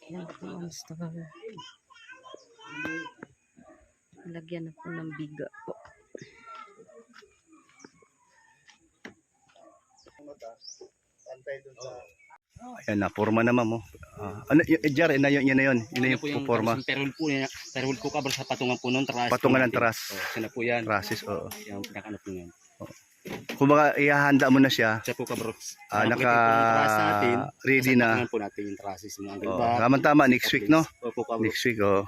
Yan po ang star. Lagyan na po ng biga po. Ayan na, forma naman mo. Ano, Jar, yun na yun. Yun na yung forma. Perul po yan. Perul po kabro sa patungan po nun. Patungan ng teras. Sana po yan. Trasis, oo. Yung pinakano po yan. Kung baka ihahanda mo na siya. Siya po kabro. Ready na. Patungan po natin yung trasis. Tama, next week, no? Opo kabro. Next week, oh.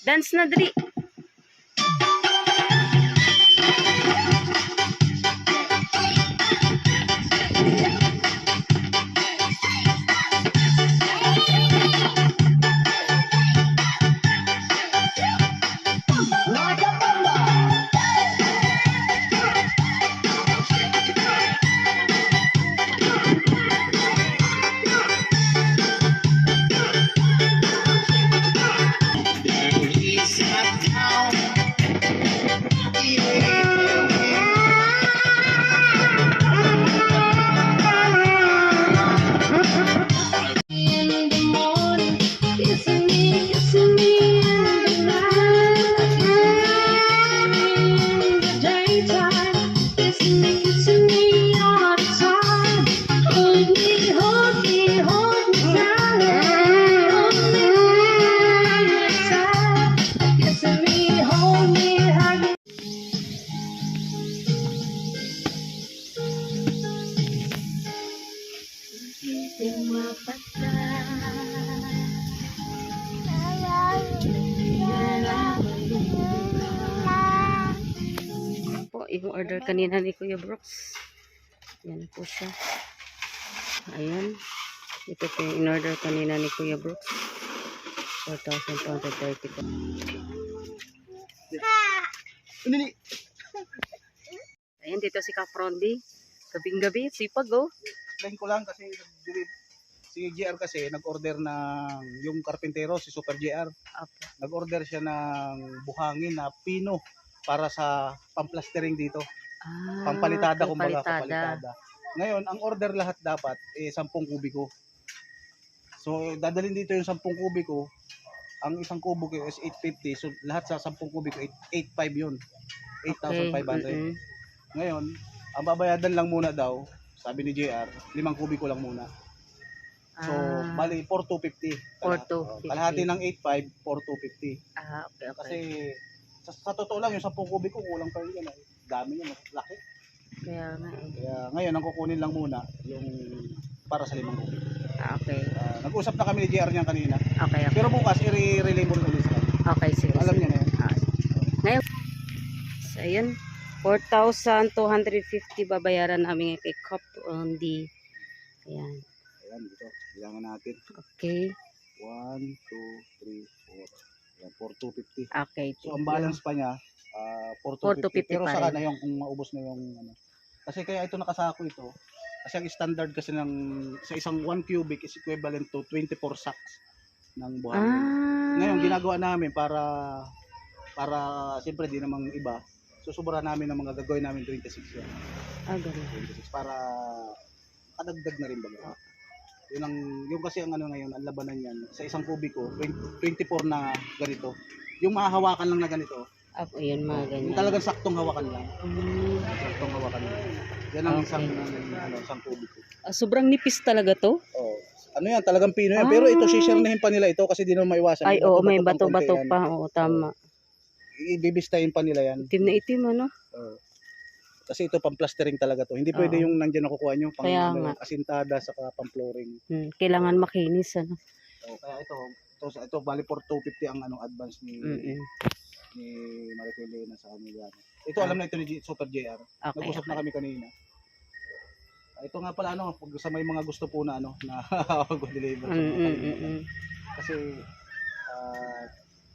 Dance na dali. Po, yung order kanina ni Kuya Brooks. Yan po siya. Ayan. Ito po yung in-order kanina ni Kuya Brooks. 4,230 po. Ayan, dito si Kaprondi. Gabing-gabi, sipag oh. Explain ko lang kasi si JR kasi nag-order ng yung karpintero, si Super JR. Apo. Nag-order siya ng buhangin na pino para sa pamplastering dito. Pampalitada kumbaga, pampalitada. Ngayon, ang order lahat dapat 10 kubiko. So, dadalhin dito yung 10 kubiko. Ang isang kubo ko is 850. So, lahat sa 10 kubiko, 8,500 yun. 8,500. Ngayon, ang babayadan lang muna daw, sabi ni JR, 5 kubiko lang muna. So, bali, 4,250. 4,250. Kalahati ng 8,500, 4,250. Okay. Kasi, sa totoo lang, yung 10 kubiko, kulang pa rin yan. Dami yan, laki. Kaya nga eh. Kaya ngayon, ang kukunin lang muna, yung para sa 5 kubiko. Okay. Nag-usap na kami ni JR niyan kanina. Okay. Pero bukas, i-relay mo ulit sa kanya. Okay, sige. Alam sige. niya na yan. Ngayon, so, ayan. 4,250 babayaran namin kay Kaprondi. Ayan. Ayan, dito. Bilangan natin. Okay. 1, 2, 3, 4. Ayan, 4,250. Okay. So, ang balance pa niya, 4,250. 4,250 Pero pa saka rin. na yung kung maubos na yung ano. Kasi kaya ito nakasako ito. Kasi ang standard kasi ng sa isang 1 cubic is equivalent to 24 sacks ng buhangin. Ngayon, ginagawa namin para siyempre di namang iba. Susubra namin ng mga gagawin namin 26 yan. Ganun. 26 para kadagdag na rin baga. Yun ang, yung kasi ang ano ngayon, ang labanan yan, sa isang kubiko, 24 na ganito. Yung mahahawakan lang na ganito, Apo, yun mga ganyan. yung talagang saktong hawakan lang. Saktong hawakan lang. Yan ang Okay. isang kubiko. Sobrang nipis talaga to. Oh, ano yan, talagang pino yan. Pero ito, shishirnahin pa nila ito kasi di naman maiwasan. Ay, oo, may Bato-bato bato-bato pang konti pa. Oo, tama. yan. Ibibistahin pa nila yan. Itim na itim, ano? Oo. Kasi ito pang-plastering talaga to. Hindi pwede Oo. yung nandiyan nakukuha nyo. Pang Kaya ano, nga. asintada saka pang-flooring. Kailangan makinis, ano? Oh, kaya ito bali 4,250 ang anong advance ni Marifelena sa kanila. Ito alam na ito ni Super JR. Okay. Nag-usap na kami kanina. Ito nga pala ano, pag sa may mga gusto po na ano na mag-deliver sa mga kanina.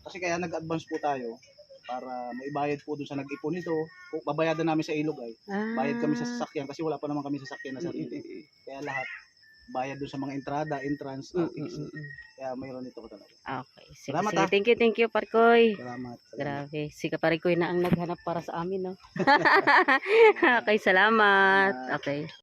Kasi kaya nag-advance po tayo para maibayad po dun sa nag-ipon nito. Kung babayadan namin sa ilog ay bayad kami sa sasakyan kasi wala pa naman kami sasakyan na sarili. Kaya lahat bayad dun sa mga entrance, kaya mayroon ito ko talaga. Okay. Sige, Salamat, sige. ah. Thank you, Parkoy. Salamat. Grabe. Si Parkoy na ang naghanap para sa amin, no? Okay, salamat. Okay.